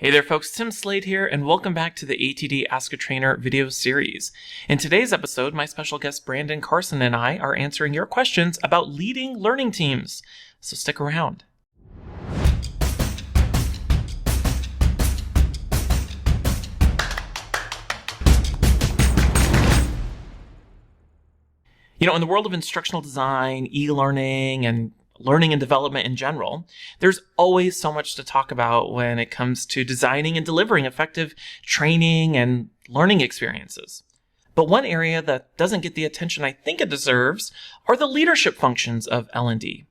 Hey there folks, Tim Slade here, and welcome back to the ATD Ask a Trainer video series. In today's episode, my special guest Brandon, Carson, and I are answering your questions about leading learning teams. So stick around. In the world of instructional design, e-learning, and learning and development in general, there's always so much to talk about when it comes to designing and delivering effective training and learning experiences. But one area that doesn't get the attention I think it deserves are the leadership functions of L&D.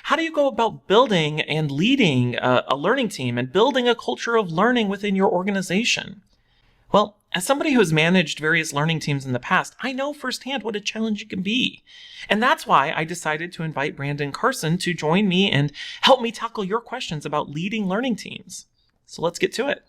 How do you go about building and leading a learning team and building a culture of learning within your organization? Well, as somebody who has managed various learning teams in the past, I know firsthand what a challenge it can be. And that's why I decided to invite Brandon Carson to join me and help me tackle your questions about leading learning teams. So let's get to it.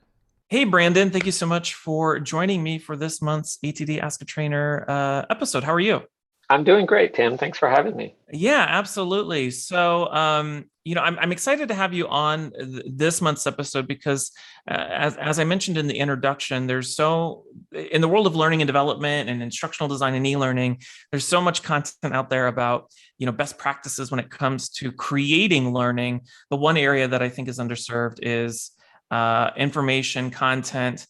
Hey, Brandon, thank you so much for joining me for this month's ATD Ask a Trainer episode. How are you? I'm doing great, Tim. Thanks for having me. Yeah, absolutely. So, I'm excited to have you on this month's episode because, as I mentioned in the introduction, in the world of learning and development and instructional design and e-learning, there's so much content out there about, best practices when it comes to creating learning. The one area that I think is underserved is information, content,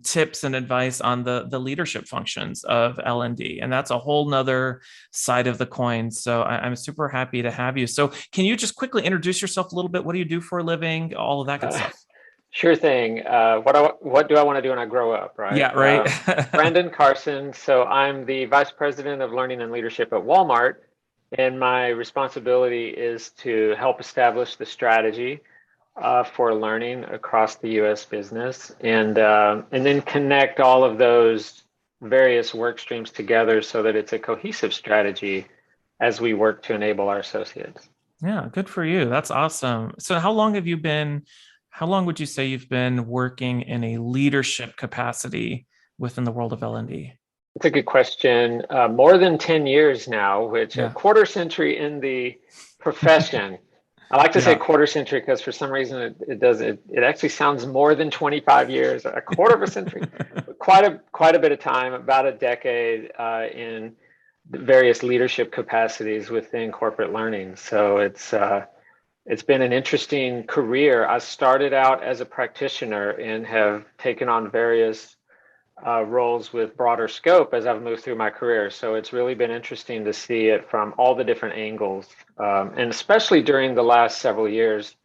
tips and advice on the leadership functions of L&D. And that's a whole nother side of the coin. So I'm super happy to have you. So can you just quickly introduce yourself a little bit? What do you do for a living? All of that good stuff. Sure thing. What do I want to do when I grow up, right? Yeah, right. Brandon Carson. So I'm the Vice President of Learning and Leadership at Walmart. And my responsibility is to help establish the strategy for learning across the U.S. business, and then connect all of those various work streams together so that it's a cohesive strategy as we work to enable our associates. Yeah, good for you. That's awesome. So how long would you say you've been working in a leadership capacity within the world of L&D? It's a good question. More than 10 years now, which Yeah. a quarter century in the profession. I like to say quarter century because for some reason it actually sounds more than 25 years, a quarter of a century, quite a bit of time, about a decade in various leadership capacities within corporate learning. So it's been an interesting career. I started out as a practitioner and have taken on various roles with broader scope as I've moved through my career. So it's really been interesting to see it from all the different angles, and especially during the last several years,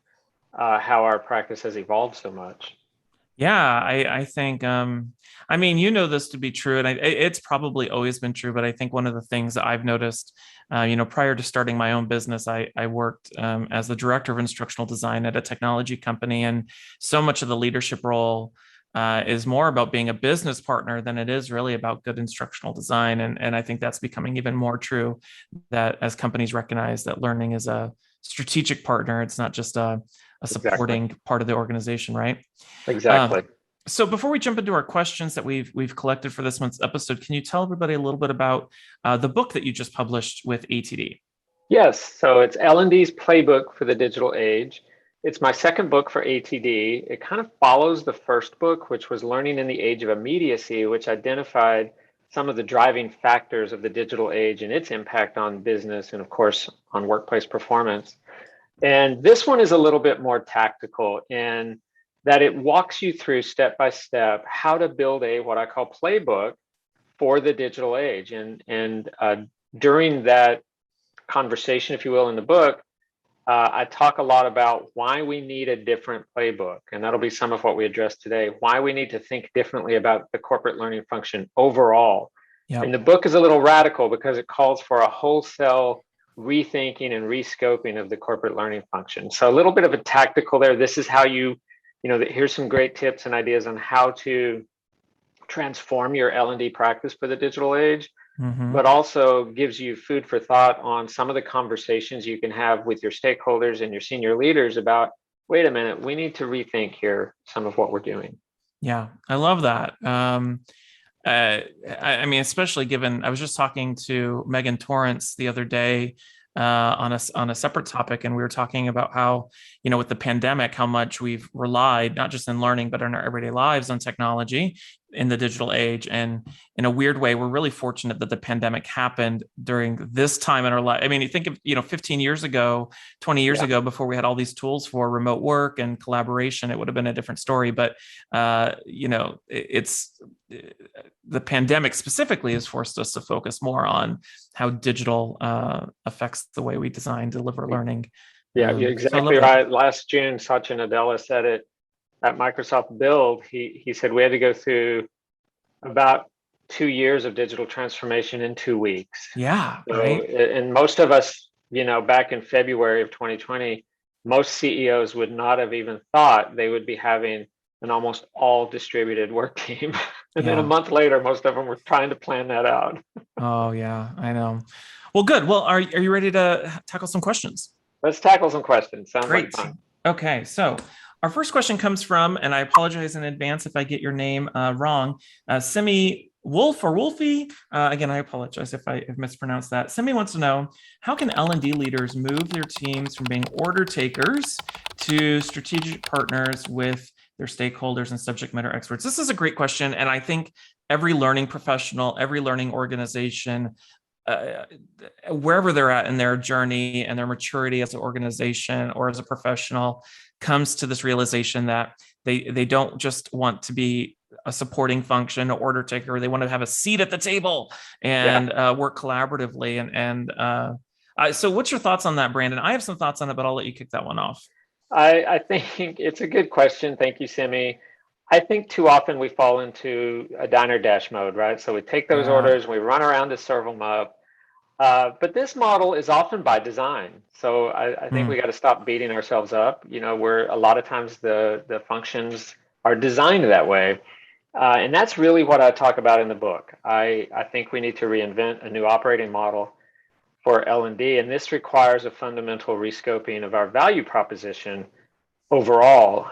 how our practice has evolved so much. Yeah, I think, this to be true, and it's probably always been true, but I think one of the things that I've noticed, prior to starting my own business, I worked as the director of instructional design at a technology company, and so much of the leadership role is more about being a business partner than it is really about good instructional design. And I think that's becoming even more true, that as companies recognize that learning is a strategic partner, it's not just a supporting part of the organization, right? Exactly. So before we jump into our questions that we've collected for this month's episode, can you tell everybody a little bit about the book that you just published with ATD? Yes. So it's L&D's Playbook for the Digital Age. It's my second book for ATD. It kind of follows the first book, which was Learning in the Age of Immediacy, which identified some of the driving factors of the digital age and its impact on business and, of course, on workplace performance. And this one is a little bit more tactical in that it walks you through step by step how to build what I call playbook for the digital age. And during that conversation, if you will, in the book, I talk a lot about why we need a different playbook, and that'll be some of what we address today, why we need to think differently about the corporate learning function overall. Yep. And the book is a little radical because it calls for a wholesale rethinking and rescoping of the corporate learning function. So a little bit of a tactical there. This is how here's some great tips and ideas on how to transform your L&D practice for the digital age. Mm-hmm. But also gives you food for thought on some of the conversations you can have with your stakeholders and your senior leaders about, wait a minute, we need to rethink here some of what we're doing. Yeah, I love that. Especially given, I was just talking to Megan Torrance the other day on a separate topic, and we were talking about how, with the pandemic, how much we've relied not just in learning but in our everyday lives on technology in the digital age. And in a weird way, we're really fortunate that the pandemic happened during this time in our life. I mean, you think of 15 years ago, 20 years Yeah. ago, before we had all these tools for remote work and collaboration, it would have been a different story. But it's the pandemic specifically has forced us to focus more on how digital affects the way we design, deliver learning. Yeah, you're So I love exactly that. right. Last June, Satya Nadella said it at Microsoft Build. He said we had to go through about 2 years of digital transformation in 2 weeks. Yeah, So, right. and most of us, back in February of 2020, most CEOs would not have even thought they would be having an almost all distributed work team. And then a Yeah. month later, most of them were trying to plan that out. Oh, yeah, I know. Well, good. Well, are you ready to tackle some questions? Let's tackle some questions. Sounds like Great. fun. Okay, so our first question comes from, and I apologize in advance if I get your name wrong, Simi Wolf or Wolfie. Again, I apologize if I have mispronounced that. Simi wants to know, how can L&D leaders move their teams from being order takers to strategic partners with their stakeholders and subject matter experts? This is a great question, and I think every learning professional, every learning organization, uh, wherever they're at in their journey and their maturity as an organization or as a professional, comes to this realization that they don't just want to be a supporting function, an order taker. They want to have a seat at the table Yeah. and work collaboratively. So what's your thoughts on that, Brandon? I have some thoughts on it, but I'll let you kick that one off. I think it's a good question. Thank you, Simi. I think too often we fall into a diner dash mode, right? So we take those Yeah. orders, we run around to serve them up. But this model is often by design. So I think Mm, we got to stop beating ourselves up. Where a lot of times the functions are designed that way. And that's really what I talk about in the book. I think we need to reinvent a new operating model for L&D, and this requires a fundamental rescoping of our value proposition overall.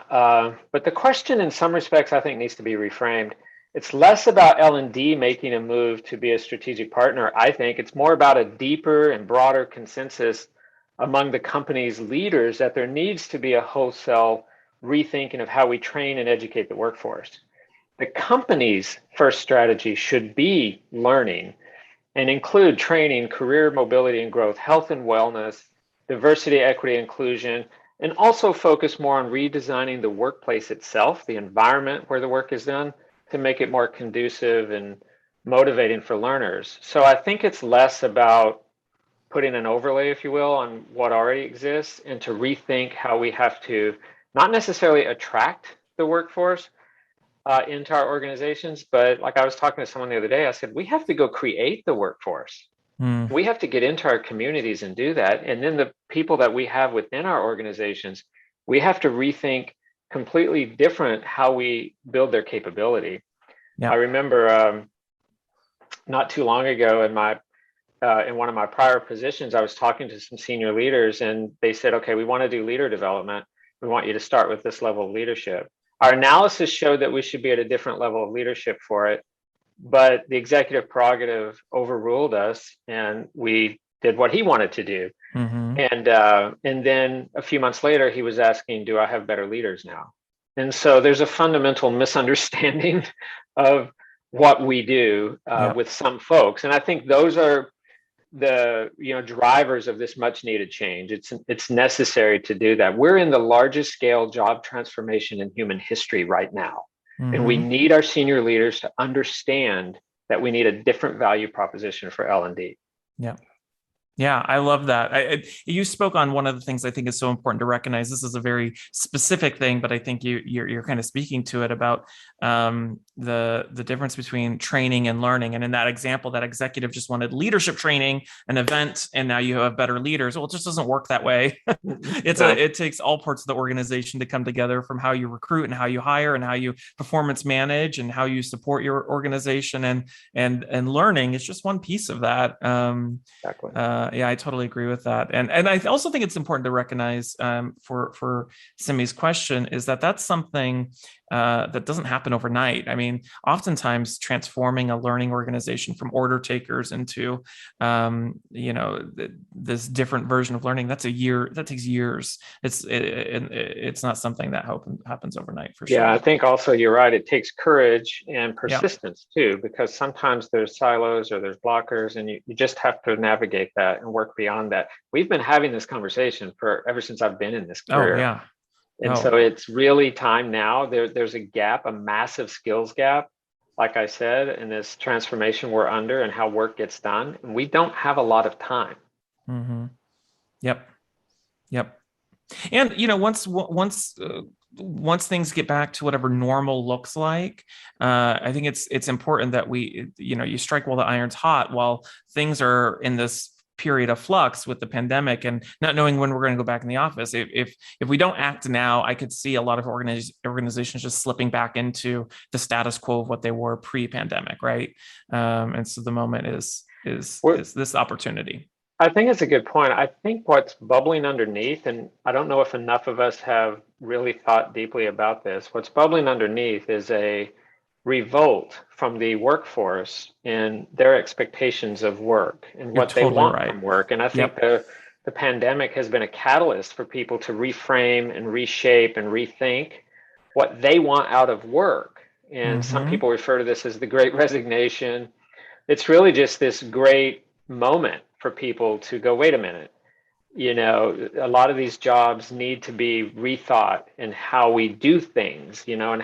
But the question, in some respects, I think needs to be reframed. It's less about L&D making a move to be a strategic partner. I think it's more about a deeper and broader consensus among the company's leaders that there needs to be a wholesale rethinking of how we train and educate the workforce. The company's first strategy should be learning and include training, career mobility and growth, health and wellness, diversity, equity, inclusion, and also focus more on redesigning the workplace itself, the environment where the work is done, to make it more conducive and motivating for learners. So I think it's less about putting an overlay, if you will, on what already exists and to rethink how we have to not necessarily attract the workforce, into our organizations. But like I was talking to someone the other day, I said, we have to go create the workforce. mm, We have to get into our communities and do that. And then the people that we have within our organizations, we have to rethink completely different how we build their capability. I yeah. remember not too long ago in one of my prior positions, I was talking to some senior leaders and they said, okay, we want to do leader development. We want you to start with this level of leadership. Our analysis showed that we should be at a different level of leadership for it, but the executive prerogative overruled us and we did what he wanted to do. Mm-hmm. And then a few months later, he was asking, do I have better leaders now? And so there's a fundamental misunderstanding of what we do Yeah. with some folks. And I think those are the drivers of this much needed change. It's necessary to do that. We're in the largest scale job transformation in human history right now, and we Mm-hmm. need our senior leaders to understand that we need a different value proposition for L&D. Yeah. Yeah, I love that. You spoke on one of the things I think is so important to recognize. This is a very specific thing, but I think you're kind of speaking to it about the difference between training and learning. And in that example, that executive just wanted leadership training, an event, and now you have better leaders. Well, it just doesn't work that way. No. It takes all parts of the organization to come together, from how you recruit and how you hire and how you performance manage and how you support your organization, and learning is just one piece of that. Exactly. yeah, I totally agree with that, and I also think it's important to recognize for Simi's question is that that's something that doesn't happen overnight. I mean, oftentimes transforming a learning organization from order takers into this different version of learning, that's a year, that takes years. It's not something that happens overnight for Yeah, I sure. think also you're right. It takes courage and Yeah. persistence too, because sometimes there's silos or there's blockers, and you just have to navigate that and work beyond that. We've been having this conversation for ever since I've been in this Oh career. yeah. And Oh so it's really time now. There's a gap, a massive skills gap, like I said, in this transformation we're under and how work gets done. And we don't have a lot of time. hmm Yep. Yep. And once things get back to whatever normal looks like, I think it's important that you strike while the iron's hot, while things are in this period of flux with the pandemic and not knowing when we're going to go back in the office. If we don't act now, I could see a lot of organizations just slipping back into the status quo of what they were pre-pandemic, right? And so the moment We're, is this opportunity. I think it's a good point. I think what's bubbling underneath, and I don't know if enough of us have really thought deeply about this, what's bubbling underneath is a revolt from the workforce in their expectations of work and You're what they totally want right. from work. And I think Yep. the pandemic has been a catalyst for people to reframe and reshape and rethink what they want out of work. And some hmm people refer to this as the great resignation. It's really just this great moment for people to go, wait a minute, a lot of these jobs need to be rethought in how we do things, and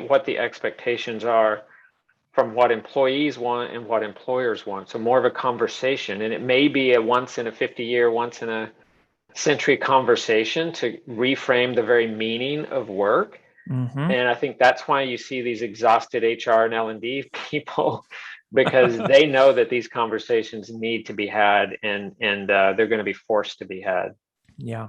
what the expectations are from what employees want and what employers want. So more of a conversation. And it may be a once in a 50-year, once in a century conversation to reframe the very meaning of work. hmm And I think that's why you see these exhausted HR and L&D people, because they know that these conversations need to be had, and they're going to be forced to be had. Yeah.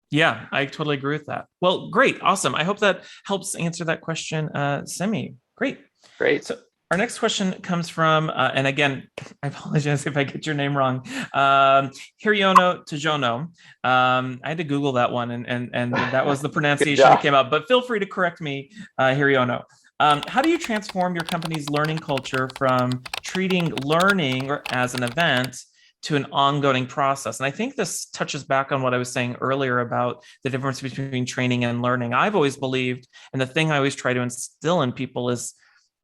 Yeah, I totally agree with that. Well, great. Awesome. I hope that helps answer that question, Simi. Great. Great. So our next question comes from, and again, I apologize if I get your name wrong, Hiriono Tajono. I had to Google that one, and that was the Good pronunciation that job. came out. But feel free to correct me, Hiriono. How do you transform your company's learning culture from treating learning as an event to an ongoing process? And I think this touches back on what I was saying earlier about the difference between training and learning. I've always believed, and the thing I always try to instill in people is,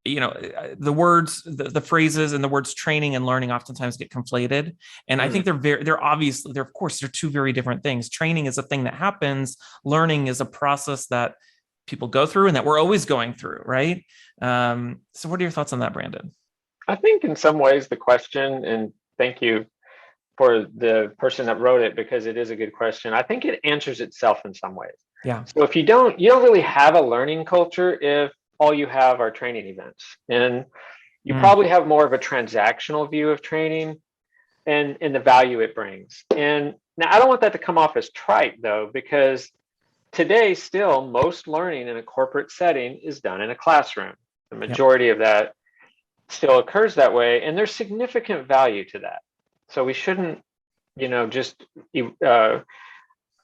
the words, the phrases and the words training and learning oftentimes get conflated. And I think Mm. of course, they're two very different things. Training is a thing that happens. Learning is a process that people go through and that we're always going through. Right. So what are your thoughts on that, Brandon? I think in some ways the question, and thank you for the person that wrote it because it is a good question. I think it answers itself in some ways. Yeah. So if you don't really have a learning culture if all you have are training events. And you Mm, probably have more of a transactional view of training and the value it brings. And now I don't want that to come off as trite though, because today still most learning in a corporate setting is done in a classroom. The yep. majority of that still occurs that way, and there's significant value to that. So we shouldn't, just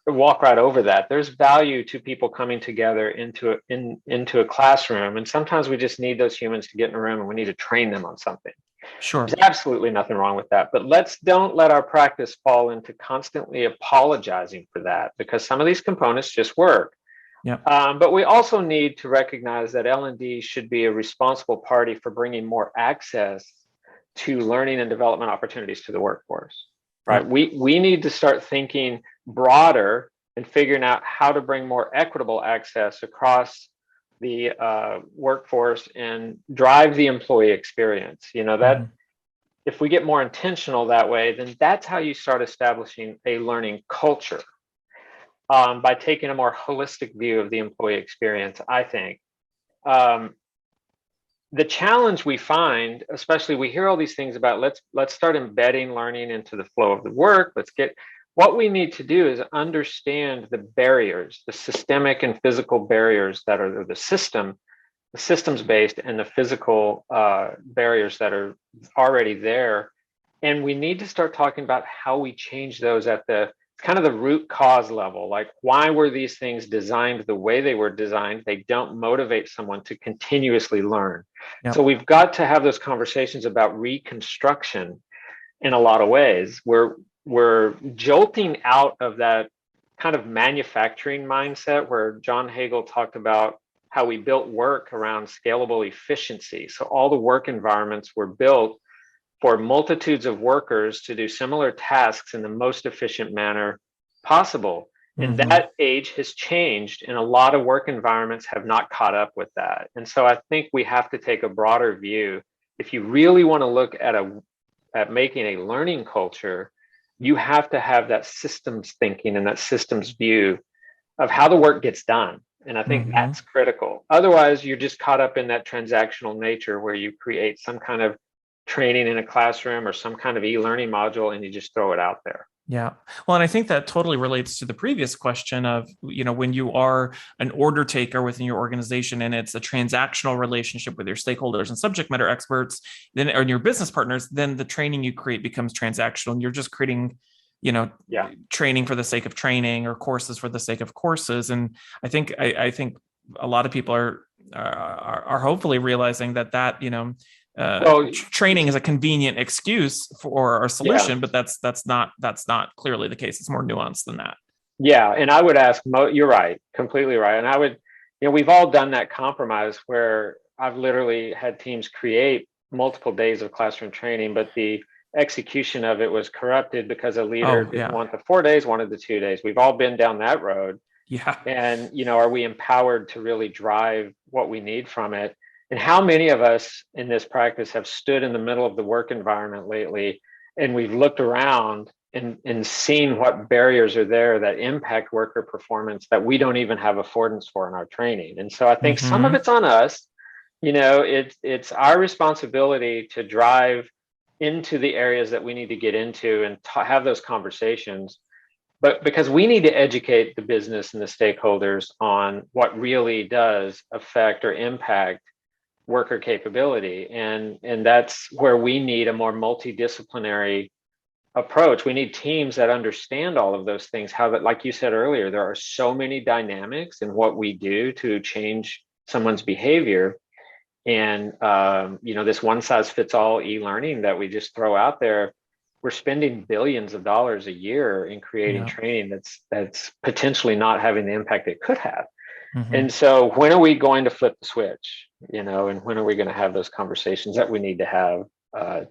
walk right over that. There's value to people coming together into a classroom, and sometimes we just need those humans to get in a room, and we need to train them on something. There's Sure. absolutely nothing wrong with that, but don't let our practice fall into constantly apologizing for that, because some of these components just work. Yep. But we also need to recognize that L&D should be a responsible party for bringing more access to learning and development opportunities to the workforce, right? Yep. We need to start thinking broader and figuring out how to bring more equitable access across the workforce and drive the employee experience. That hmm if we get more intentional that way, then that's how you start establishing a learning culture, by taking a more holistic view of the employee experience, I think. Um, the challenge we find, especially we hear all these things about let's start embedding learning into the flow of the work. What we need to do is understand the barriers, the systemic and physical barriers that are the systems based and the physical barriers that are already there, And we need to start talking about how we change those at the kind of the root cause level. Like, why were these things designed the way they were designed? They don't motivate someone to continuously learn. So Yep. we've got to have those conversations about reconstruction in a lot of ways. We're jolting out of that kind of manufacturing mindset where John Hagel talked about how we built work around scalable efficiency. So all the work environments were built for multitudes of workers to do similar tasks in the most efficient manner possible. And Mm-hmm. that age has changed, and a lot of work environments have not caught up with that. And so I think we have to take a broader view. If you really want to look at making a learning culture, you have to have that systems thinking and that systems view of how the work gets done. And I think Mm-hmm. that's critical. Otherwise, you're just caught up in that transactional nature where you create some kind of training in a classroom or some kind of e-learning module and you just throw it out there. Yeah. Well, and I think that totally relates to the previous question of, when you are an order taker within your organization and it's a transactional relationship with your stakeholders and subject matter experts, then or your business partners, then the training you create becomes transactional and you're just creating, Yeah. training for the sake of training or courses for the sake of courses. And I think a lot of people are hopefully realizing that, Well, training is a convenient excuse for a yeah. solution, but that's not clearly the case. It's more nuanced than that. Yeah. And I would ask, you're right, completely right. And I would, we've all done that compromise where I've literally had teams create multiple days of classroom training, but the execution of it was corrupted because a leader Oh didn't yeah, want the 4 days, wanted the 2 days. We've all been down that road. yeah. And, are we empowered to really drive what we need from it? And how many of us in this practice have stood in the middle of the work environment lately and we've looked around and seen what barriers are there that impact worker performance that we don't even have affordance for in our training? And so I think some of Mm-hmm. it's on us. It's our responsibility to drive into the areas that we need to get into and have those conversations, but because we need to educate the business and the stakeholders on what really does affect or impact worker capability. And that's where we need a more multidisciplinary approach. We need teams that understand all of those things, how that, like you said earlier, there are so many dynamics in what we do to change someone's behavior. And this one size fits all e-learning that we just throw out there, we're spending billions of dollars a year in creating Yeah. training that's potentially not having the impact it could have. Mm-hmm. And so when are we going to flip the switch, and when are we going to have those conversations that we need to have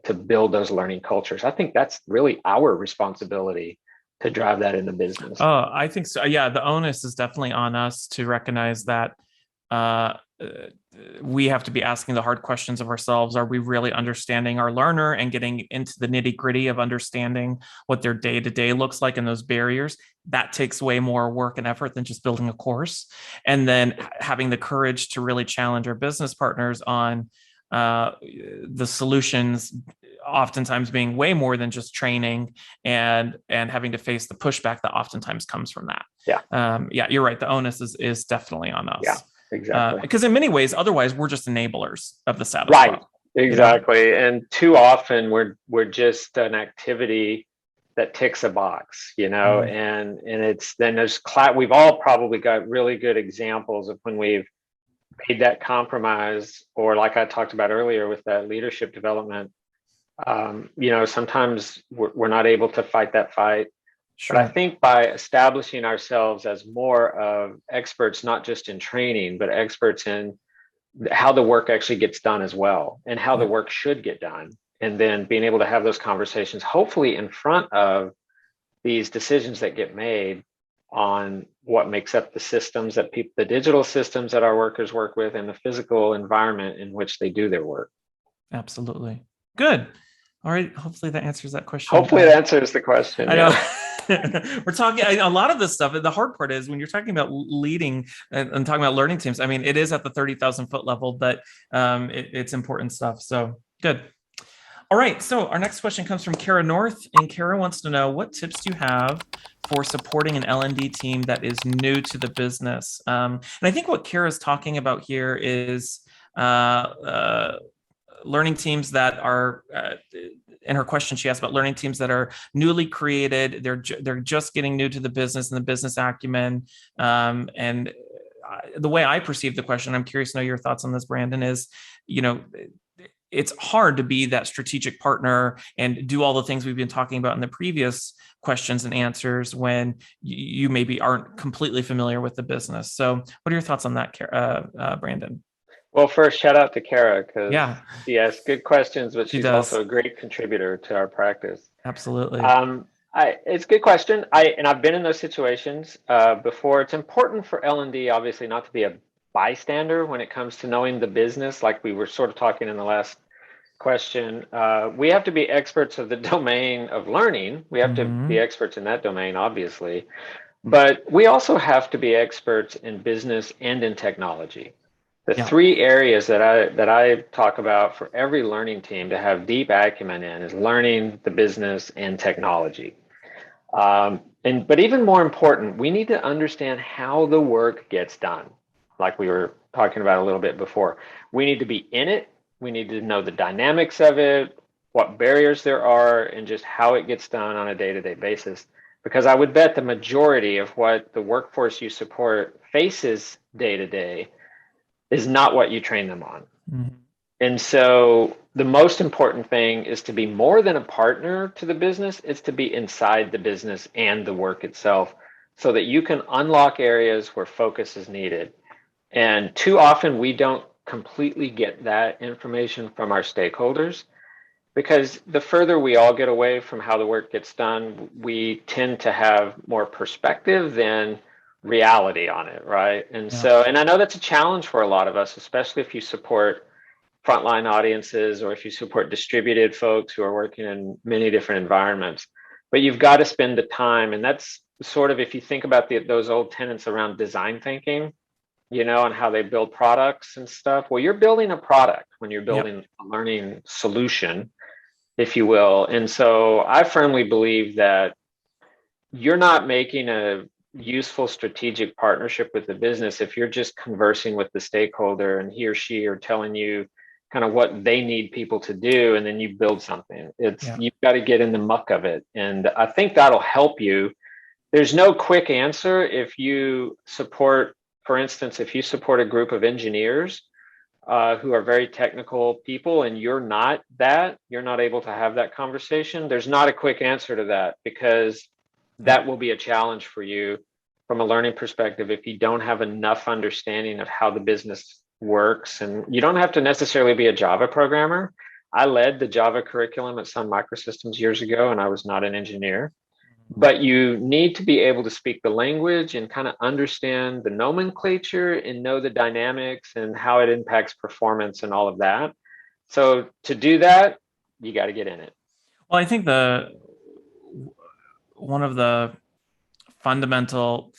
to build those learning cultures? I think that's really our responsibility to drive that in the business. Oh, I think so. Yeah, the onus is definitely on us to recognize that uh, we have to be asking the hard questions of ourselves. Are we really understanding our learner and getting into the nitty gritty of understanding what their day to day looks like and those barriers? That takes way more work and effort than just building a course. And then having the courage to really challenge our business partners on the solutions oftentimes being way more than just training and having to face the pushback that oftentimes comes from that. Yeah. Yeah, you're right. The onus is definitely on us. Yeah, exactly. Because in many ways, otherwise, we're just enablers of the status Right. quo. Exactly. And too often we're just an activity that ticks a box, Mhm. and it's then there's we've all probably got really good examples of when we've made that compromise, or like I talked about earlier with that leadership development. Sometimes we're not able to fight that fight. But I Sure. think by establishing ourselves as more of experts, not just in training, but experts in how the work actually gets done as well, and how the Yeah. work should get done, and then being able to have those conversations, hopefully in front of these decisions that get made on what makes up the systems that the digital systems that our workers work with, and the physical environment in which they do their work. Absolutely. Good. All right. Hopefully that answers that question. Hopefully that answers the question. I know. Yeah. We're talking a lot of this stuff. The hard part is when you're talking about leading and talking about learning teams. I mean, it is at the 30,000 foot level, but it's important stuff. So good. All right. So our next question comes from Kara North, and Kara wants to know, what tips do you have for supporting an L&D team that is new to the business? And I think what Kara is talking about here is learning teams that are in her question, she asked about learning teams that are newly created. They're just getting new to the business and the business acumen. And the way I perceive the question, I'm curious to know your thoughts on this, Brandon, is, you know, it's hard to be that strategic partner and do all the things we've been talking about in the previous questions and answers when you maybe aren't completely familiar with the business. So what are your thoughts on that, Brandon? Well, first, shout out to Kara because Yeah, she asks good questions, but she she's does. also a great contributor to our practice. Absolutely. Um, it's a good question. I've been in those situations before. It's important for L&D, obviously, not to be a bystander when it comes to knowing the business, like we were sort of talking in the last question. We have to be experts of the domain of learning. We have to be Mm-hmm. experts in that domain, obviously, but we also have to be experts in business and in technology. The Yeah. three areas that I talk about for every learning team to have deep acumen in is learning, the business, and technology. But even more important, we need to understand how the work gets done, like we were talking about a little bit before. We need to be in it. We need to know the dynamics of it, what barriers there are, and just how it gets done on a day-to-day basis. Because I would bet the majority of what the workforce you support faces day to day is not what you train them on. Mm-hmm. And so the most important thing is to be more than a partner to the business, it's to be inside the business and the work itself so that you can unlock areas where focus is needed. And too often we don't completely get that information from our stakeholders because the further we all get away from how the work gets done, we tend to have more perspective than reality on it, right? And Yeah. so, and I know that's a challenge for a lot of us, especially if you support frontline audiences or if you support distributed folks who are working in many different environments. But you've got to spend the time, and that's sort of if you think about those old tenets around design thinking, and how they build products and stuff. Well, you're building a product when you're Yep. building a learning solution, if you will. And so I firmly believe that you're not making a useful strategic partnership with the business if you're just conversing with the stakeholder and he or she are telling you kind of what they need people to do and then you build something. It's Yeah. you've got to get in the muck of it, and I think that'll help you. There's no quick answer. If you support, for instance, if you support a group of engineers who are very technical people and you're not able to have that conversation, there's not a quick answer to that because Yeah. that will be a challenge for you from a learning perspective if you don't have enough understanding of how the business works. And you don't have to necessarily be a Java programmer. I led the Java curriculum at Sun Microsystems years ago, and I was not an engineer. But you need to be able to speak the language and kind of understand the nomenclature and know the dynamics and how it impacts performance and all of that. So to do that, you got to get in it. Well, I think the one of the fundamental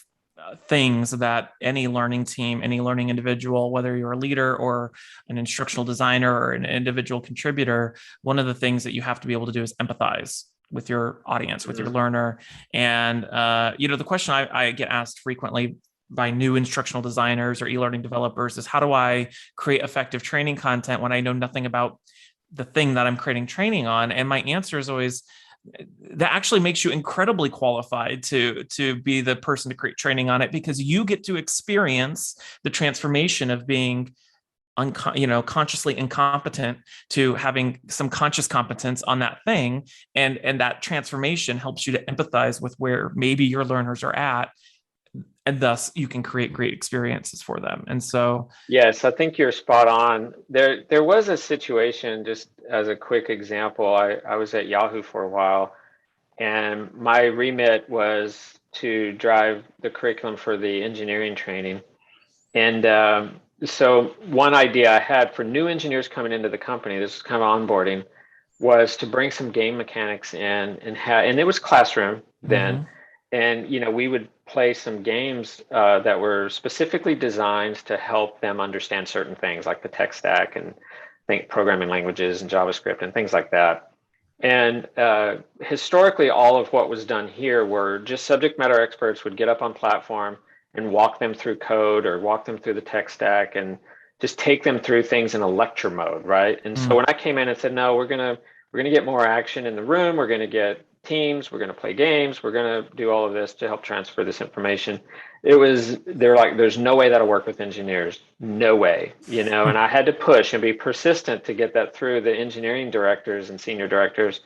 things that any learning team, any learning individual, whether you're a leader or an instructional designer or an individual contributor, one of the things that you have to be able to do is empathize with your audience, with your Mm-hmm. learner. And, the question I get asked frequently by new instructional designers or e-learning developers is how do I create effective training content when I know nothing about the thing that I'm creating training on? And my answer is always, that actually makes you incredibly qualified to be the person to create training on it because you get to experience the transformation of being consciously incompetent to having some conscious competence on that thing, and that transformation helps you to empathize with where maybe your learners are at, and thus you can create great experiences for them. And so Yes, I think you're spot on. There was a situation, just as a quick example, I was at Yahoo for a while, and my remit was to drive the curriculum for the engineering training. And so one idea I had for new engineers coming into the company, this is kind of onboarding, was to bring some game mechanics in and it was classroom then. mhm, And we would play some games that were specifically designed to help them understand certain things like the tech stack and think programming languages and JavaScript and things like that. And historically, all of what was done here were just subject matter experts would get up on platform and walk them through code or walk them through the tech stack and just take them through things in a lecture mode, right? And so mm, when I came in and said, no, we're going to get more action in the room. We're going to get teams. We're going to play games. We're going to do all of this to help transfer this information. They're like, there's no way that'll work with engineers. No way, and I had to push and be persistent to get that through the engineering directors and senior directors.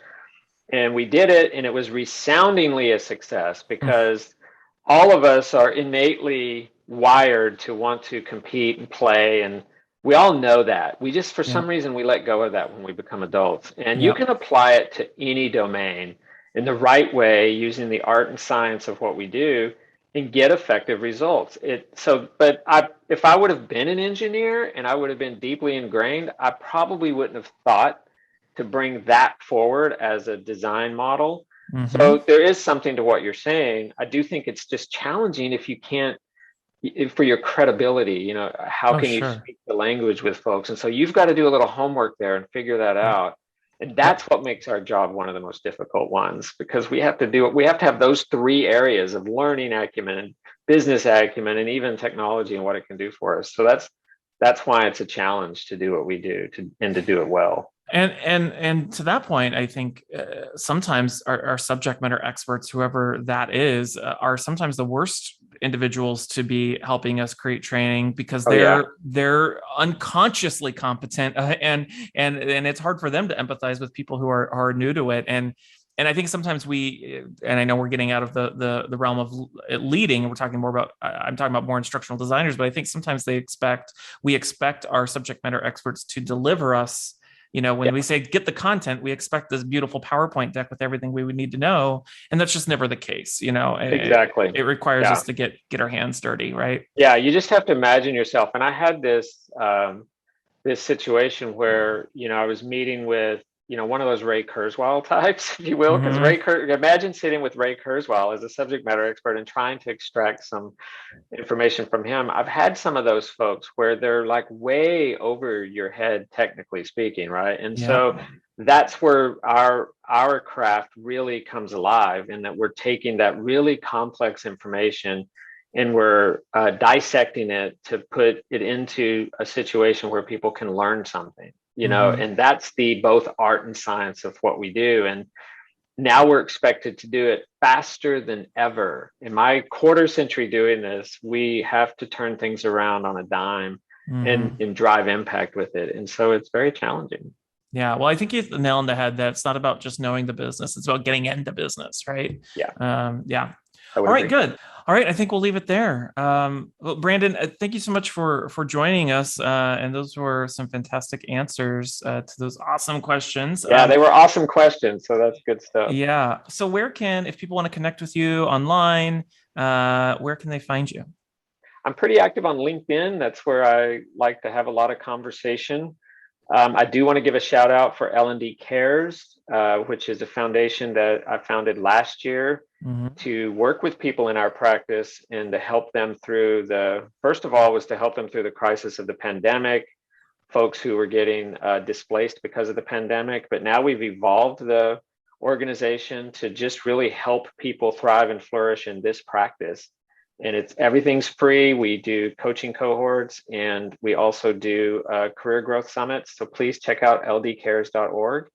And we did it, and it was resoundingly a success because all of us are innately wired to want to compete and play, and we all know that. We just, for some reason, we let go of that when we become adults. And you can apply it to any domain in the right way, using the art and science of what we do, and get effective results. But if I would have been an engineer and I would have been deeply ingrained, I probably wouldn't have thought to bring that forward as a design model. So there is something to what you're saying. I do think it's just challenging if you can't, for your credibility, how can you speak the language with folks? And so you've got to do a little homework there and figure that out. And that's what makes our job one of the most difficult ones, because we have to have those three areas of learning acumen, business acumen, and even technology and what it can do for us. So that's why it's a challenge to do what we do and to do it well. And to that point, I think sometimes our subject matter experts, whoever that is, are sometimes the worst individuals to be helping us create training, because they're unconsciously competent, and it's hard for them to empathize with people who are new to it. And I think sometimes and I know we're getting out of the realm of leading, and we're talking more about, I'm talking about more instructional designers, but I think sometimes we expect our subject matter experts to deliver us. When we say get the content, we expect this beautiful PowerPoint deck with everything we would need to know. And that's just never the case. Exactly. It requires us to get our hands dirty, right? Yeah. You just have to imagine yourself. And I had this situation where, I was meeting with, one of those Ray Kurzweil types, if you will, because imagine sitting with Ray Kurzweil as a subject matter expert and trying to extract some information from him. I've had some of those folks where they're like way over your head, technically speaking, right? And so that's where our craft really comes alive, in that we're taking that really complex information and we're dissecting it to put it into a situation where people can learn something. And that's the both art and science of what we do. And now we're expected to do it faster than ever. In my quarter century doing this, we have to turn things around on a dime and drive impact with it. And so it's very challenging. Yeah. Well, I think you hit the nail on the head that it's not about just knowing the business. It's about getting into business, right? Yeah. Yeah. All right, good. All right, I think we'll leave it there. Well, Brandon, thank you so much for joining us. And those were some fantastic answers to those awesome questions. Yeah, they were awesome questions. So that's good stuff. Yeah. So if people want to connect with you online, where can they find you? I'm pretty active on LinkedIn. That's where I like to have a lot of conversation. I do want to give a shout out for L&D Cares, which is a foundation that I founded last year to work with people in our practice and to help them through first of all, was to help them through the crisis of the pandemic, folks who were getting displaced because of the pandemic. But now we've evolved the organization to just really help people thrive and flourish in this practice. And everything's free. We do coaching cohorts, and we also do career growth summits. So please check out ldcares.org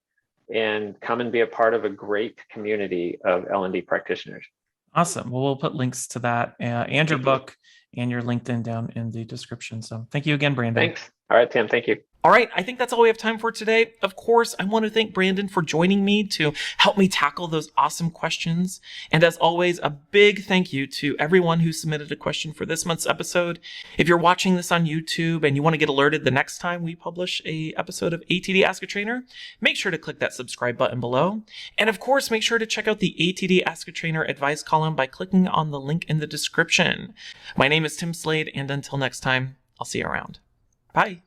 and come and be a part of a great community of L&D practitioners. Awesome. Well, we'll put links to that and your book and your LinkedIn down in the description. So thank you again, Brandon. Thanks. All right, Tim. Thank you. All right, I think that's all we have time for today. Of course, I want to thank Brandon for joining me to help me tackle those awesome questions. And as always, a big thank you to everyone who submitted a question for this month's episode. If you're watching this on YouTube and you want to get alerted the next time we publish an episode of ATD Ask a Trainer, make sure to click that subscribe button below. And of course, make sure to check out the ATD Ask a Trainer advice column by clicking on the link in the description. My name is Tim Slade, and until next time, I'll see you around. Bye.